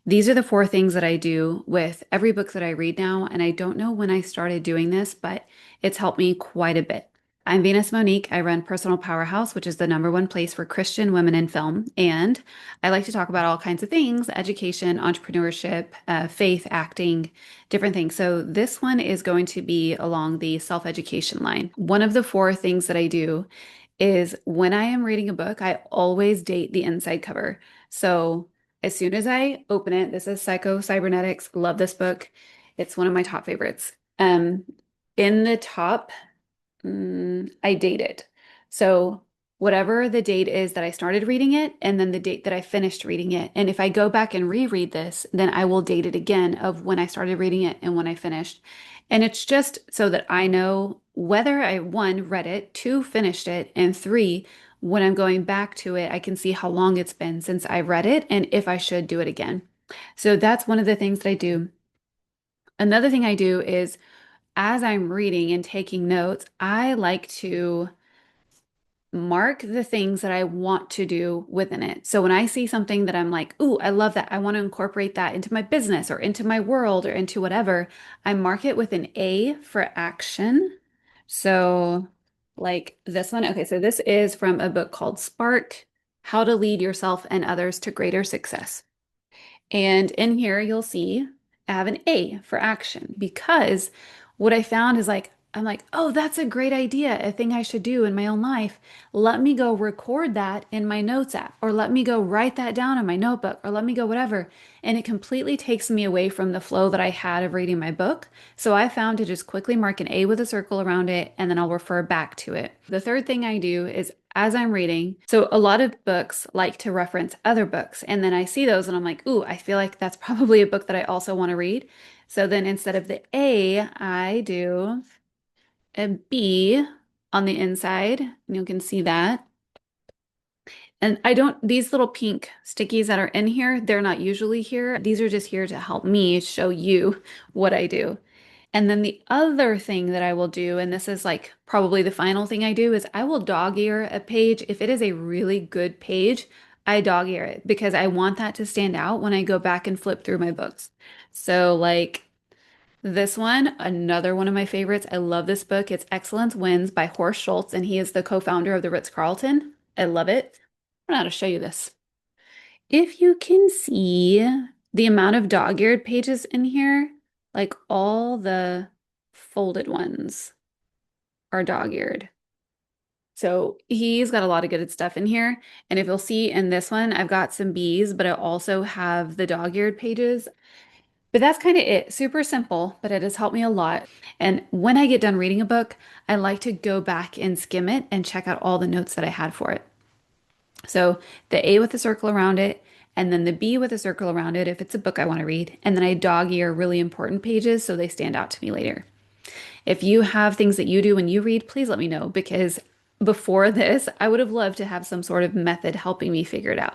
These are the four things that I do with every book that I read now, and I don't know when I started doing this, but it's helped me quite a bit. I'm Venus Monique. I run Personal Powerhouse, which is the number one place for Christian women in film. And I like to talk about all kinds of things: education, entrepreneurship, faith, acting, different things. So this one is going to be along the self-education line. One of the four things that I do is when I am reading a book, I always date the inside cover. So as soon as I open it, this is Psycho Cybernetics. Love this book. It's one of my top favorites. In the top, I date it. So whatever the date is that I started reading it, and then the date that I finished reading it. And if I go back and reread this, then I will date it again of when I started reading it and when I finished. And it's just so that I know whether I, one, read it, two, finished it, and three, when I'm going back to it, I can see how long it's been since I read it and if I should do it again. So that's one of the things that I do. Another thing I do is as I'm reading and taking notes, I like to mark the things that I want to do within it. So when I see something that I'm like, ooh, I love that. I want to incorporate that into my business or into my world or into whatever, I mark it with an A for action. So like this one. Okay, so this is from a book called Spark: How to Lead Yourself and Others to Greater Success. And in here, you'll see I have an A for action because what I found is like, I'm like, oh, that's a great idea, a thing I should do in my own life. Let me go record that in my notes app, or let me go write that down in my notebook, or let me go whatever. And it completely takes me away from the flow that I had of reading my book. So I found to just quickly mark an A with a circle around it, and then I'll refer back to it. The third thing I do is as I'm reading, so a lot of books like to reference other books, and then I see those and I'm like, ooh, I feel like that's probably a book that I also want to read. So then instead of the A, I do a B on the inside. You can see that. And I don't, these little pink stickies that are in here, they're not usually here. These are just here to help me show you what I do. And then the other thing that I will do, and this is like probably the final thing I do, is I will dog ear a page. If it is a really good page, I dog ear it because I want that to stand out when I go back and flip through my books. So like this one, another one of my favorites. I love this book. It's Excellence Wins by Horst Schultz, and he is the co-founder of the Ritz-Carlton. I love it. I don't know how to show you this. If you can see the amount of dog-eared pages in here, like all the folded ones are dog-eared. So he's got a lot of good stuff in here. And if you'll see in this one, I've got some B's, but I also have the dog-eared pages. But that's kind of it. Super simple, but it has helped me a lot. And when I get done reading a book, I like to go back and skim it and check out all the notes that I had for it. So the A with a circle around it, and then the B with a circle around it if it's a book I want to read. And then I dog ear really important pages so they stand out to me later. If you have things that you do when you read, please let me know because before this, I would have loved to have some sort of method helping me figure it out.